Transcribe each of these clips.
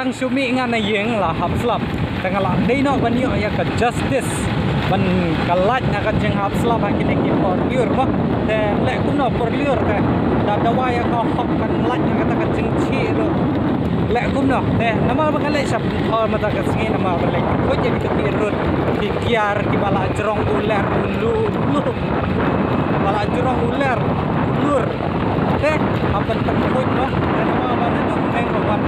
tang sumi ngana yeng la hap slap tangala deino banyo ya ka justice ban kalat na ka jeng hap slap ha kini ki por liur mo te le kuno por liur te da dawa ya ka hop kan lat na ka jeng chi ro le kuno te nama ba kale sap or mata ka singi nama ba le ko je ki pirut ki kiar ki bala jerong ular lu bala jerong ular lur te apa tekut no nama ba na neng kawan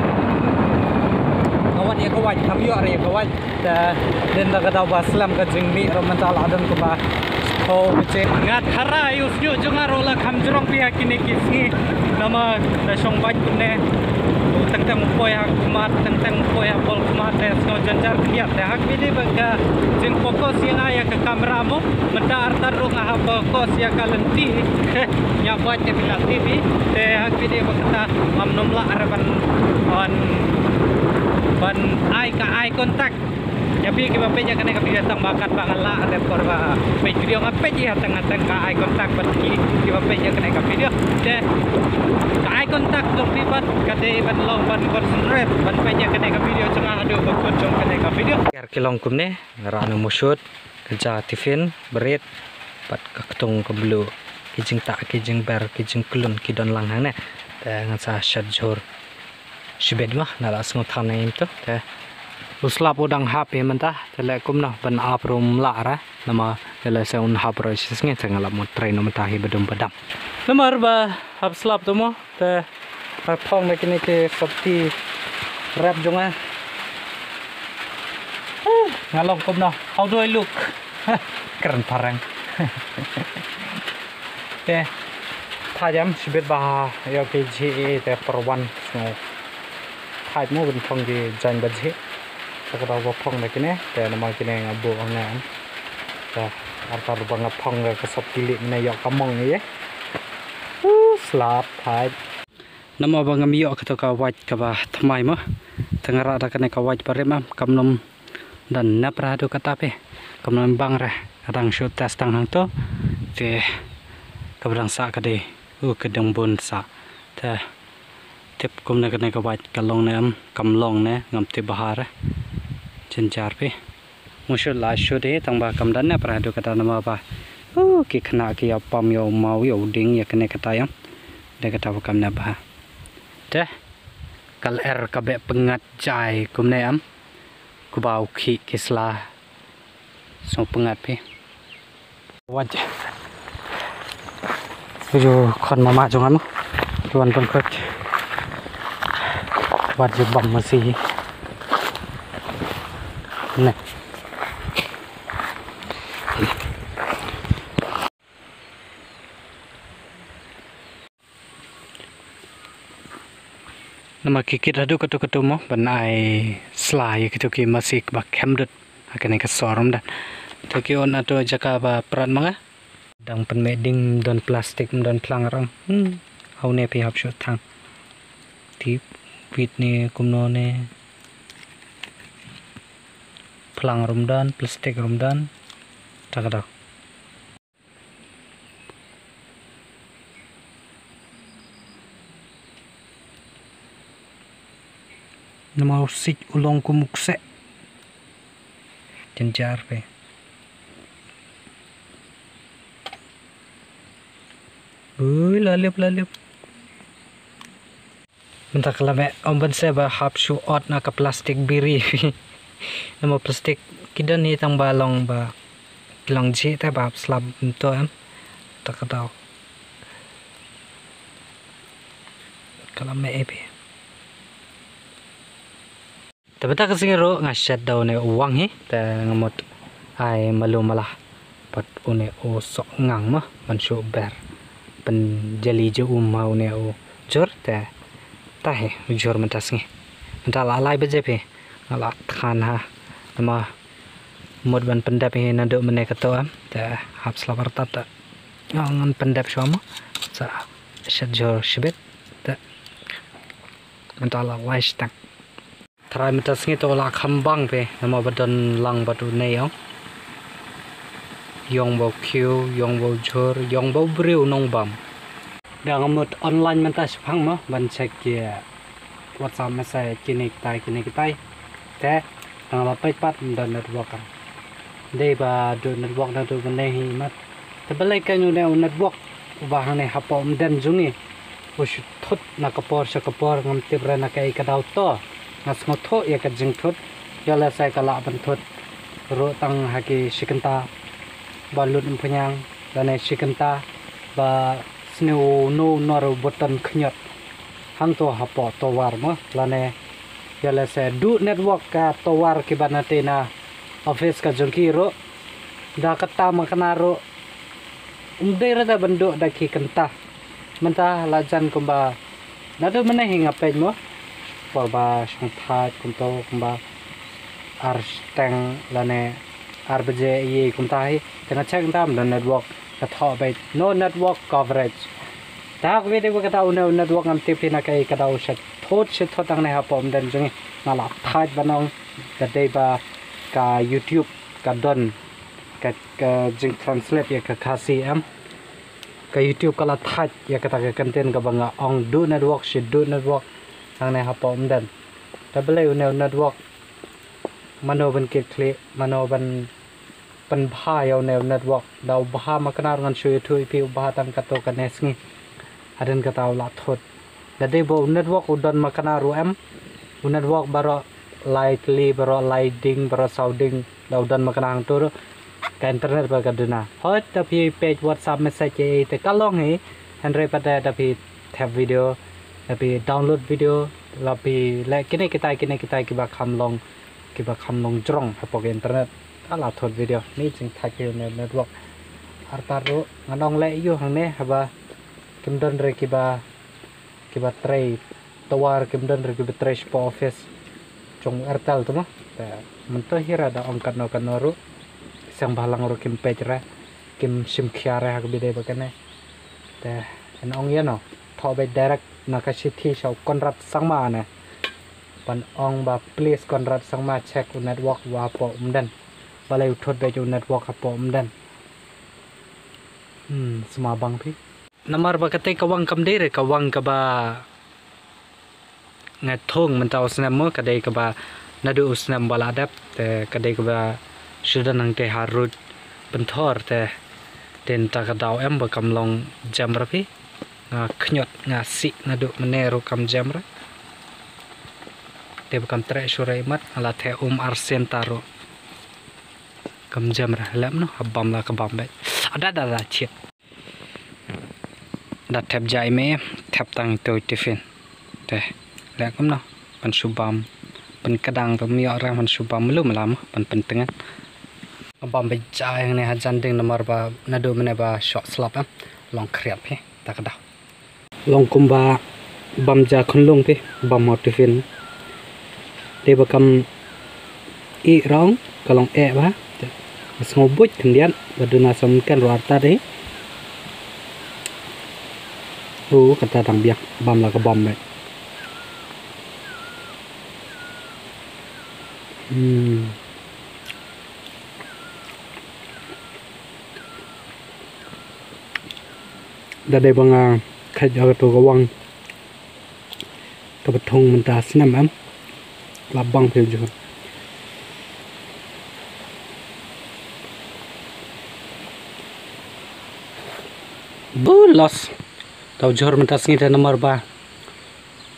kawan ya kawan kami ya kawan dan dah kata baslam ke jengmi romantal adan ke bah oh cek ngat hara yusnyu jungar olah kamjurong pihak kini kisni nama dasong baj kunne tentang mupoi hak kumat tentang mupoi hak pol kumat dan semua janjar kiat hak ini baga jeng fokus yang ayah ke kamera mu mendar tarung ah fokus yang kalenti nyabat ke bila TV hak ini baga mamnumlah araban ban eye contact ya pi ki bape ja kane ka pi datang bakat bangala ada korba pe video ngape ji hatang hatang ka eye contact ban ki bape ja kane ka video de ka eye contact to pi bat ka de ban long ban concentrate ban pe ja kane ka video cengah adu bakut jong kane ka video ker kilong kumne ngarana musyut kerja tifin berit bat ka ketung ke blue kijing tak kijing ber kijing kulun kidon lang hang ne ngan sa syadjur sibed mah nala sngot thane imto te uslap udang hape mentah tele kumna ban aprum la ra nama tele se un hapro sisnge tengala mo train no mentah bedum badam nomor ba hap slap to mo te phong na kini ke sapti rap jonga ngalong kumna how do I look keren parang te thajam sibed ba yo ke ji te perwan snow hai mo bin phong di jan baje takra bo phong na kine te nama kine ngabu ngam ta artar banga phong ka sop tilik na yo kamong ye slap hai nama banga mi yo ka waj ka ba thmai mo tengara da kane ka waj pare mam kamnom dan napra do kata pe kamnom bang ra kadang shoot test tang hang to te kabrang sa ka de kedang bon sa te tip kum na kane ka waj kalong na kamlong ne ngam te bahar janjar pe mushul la shode tang ba kam dan na pra do kata nama ba ki khna ki apam yo mau yo ding ya kane kata yam de kata kam na ba te kal er ka be pengat jai kum ne am ku bau ki kisla so pengat pe waj yo khon mama jong am tuan pon khot wajib bom masih nah nama kikit adu ketu mo banai slai kitu ki masih ba kemdut akan ke sorom dan to ki on atu jaka ba pran manga dang pen meding don plastik don tlangrang au ne pi hap shot thang tip wit ni kumno ne plang rumdan plastik rumdan takada nama usik ulong kumukse janjar pe lalip bentar kelame omben saya bah hap shu ot na ka plastik biri nama plastik kidan ni tang balong ba kilong ji ta ba slab to am takadau kalame epe tabata kasingero ngashat daw ne uwang he ta ngamot ai malu malah pat une o sok ngang ma man shu ber pen jali jo mau ne o jor ta tahe jor mentas nge mental alai beje pe ala khan ha nama mod ban pendap he nando mene kato am ta hap slavar tata ngan pendap shoma sa shat jor shibet ta mental alai stak trai mentas nge to la khambang pe nama badon lang batu ne yong bau kiu yong bau jor yong bau briu nong bam dah ngamut online mentas phang mo ban check kia WhatsApp message kini kita te tang la pai pat dan network kan dei ba do network na do bane hi mat te balai kan nu network ba hang ne hapom den jungi us thot na kapor sa kapor ngam tibra na kai ka dau to nas ngotho ya ka jing thot ya la sai kala ban thot ro tang haki sikenta balut penyang dan sikenta ba snow no nor button khnyot hang to hapo to war mo lane yala se du network ka to war ki banate na office ka jongki ro da kata makanaro umdera da bendo da ki kenta menta lajan kumba nado mena hinga pej mo ba shang tha kumto kumba ar stang lane ar beje ye kumta hi tena check tam da network ka tho bai no network coverage tak we de ka tau no network am tip na kai ka tau set thot se thotang ne ha pom den jeng na la thaj banong ka dei ba ka YouTube ka don ka jing translate ya ka khasi am ka YouTube ka la thaj ya ka ta ka content ka banga ong do network she do network ang ne ha pom den ta bele no network mano ban ke kle mano ban pan bha yo ne network dau bha maknar ngan shu thu pi bha tam ka to ka nesngi aden ka tau la thot da de bo network udon makana ru am network baro lightly baro lighting baro sounding da udon makana hang tur ka internet ba ka duna hot ta pi page WhatsApp message te kalong he andre pada da pi tab video da pi download video la pi le kini kita ki ba kham long jrong ha pok internet ala thot video ni jing thak network artaru nganong le yu hang ne ha ba kimdon re kiba tray tawar kimdon re kiba tray spa office chong artal tu mah ta mento hira da ongkat no kanoru sang balang ro kim page ra kim sim khiare ha bide bakane ta an ong ya no tho be direct na ka city sau konrat sangma ne pan ong ba please konrat sangma check network wa po umdan balai thot be ju network ha po umdan sma bang phi namar ba kate kawang kam dere kawang ka ba ngat thong man taw snam mo kadai ka ba nadu snam bala dap te kadai ka ba sudan nang te harut penthor te ten ta ka daw em ba kam long jam ra phi nga khnyot nga si nadu menero kam jam ra te ba kam tre shurai mat ala the arsen taro kam jam ra lam no habam la ka bam be ada chit đặt thép dài mấy thép tăng tôi tiffin thế lẽ cũng nó phần subam phần cái đằng tôi miêu ra phần subam lúc mà làm phần tengah bam bị dài này hajan ding nomor ba nado mana ba short slap am long kriap he tak dah long kumba bam ja khunlung pe bam mo tiffin te bakam i rong kalong e ba ngobut kemudian baduna samkan ruarta deh kata tang biak bam la ka bam me da de banga khai ja to gawang ka bathong man ta snam am la bang phil ju bulas tau jor mentas ni nomor ba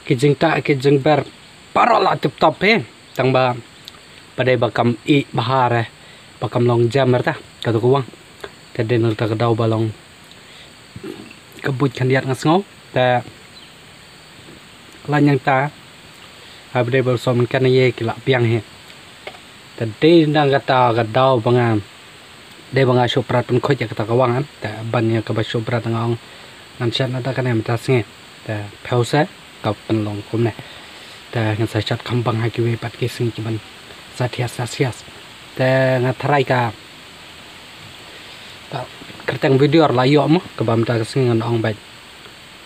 ki jing ber parola tip top he tang ba padai bakam i bahare bakam long jam ta ka to kuang te den ta ka dau balong kebut kandiat ngasngau ta lanyang ta habde bal som kan ye kila piang he ta de ndang kata ka dau bangam de banga soprat pun khoj ka ta kawang ta ban ya ka ba soprat ngong nan chat na ta kan em ta singe ta phause ka pen long kum ne ta ngan sa chat khambang ha ki we pat ki sing ki ban satias ta ngatrai ka kertang video la yo mo ka bam ta sing ngan ong bai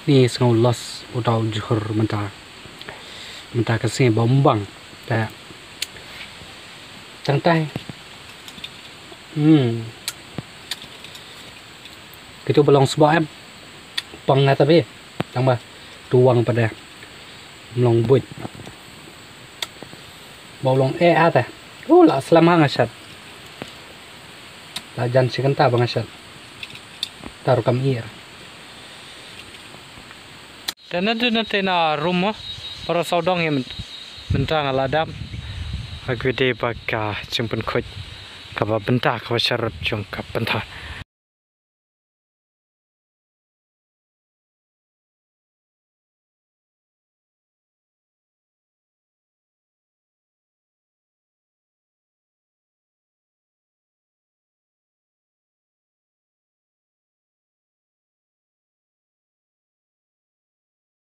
ni sngau los utau jhur menta ka sing bombang ta tang tai Kita belong sebab pang ngata be tang ba tuang pada long buit bau long ate la selam hang asyat la jan si kenta bang asyat taruh kam ir dan nanti na rumah para saudong yang bentang aladam aku de baka jemput koj kaba bentah kaba syarat jong kap bentah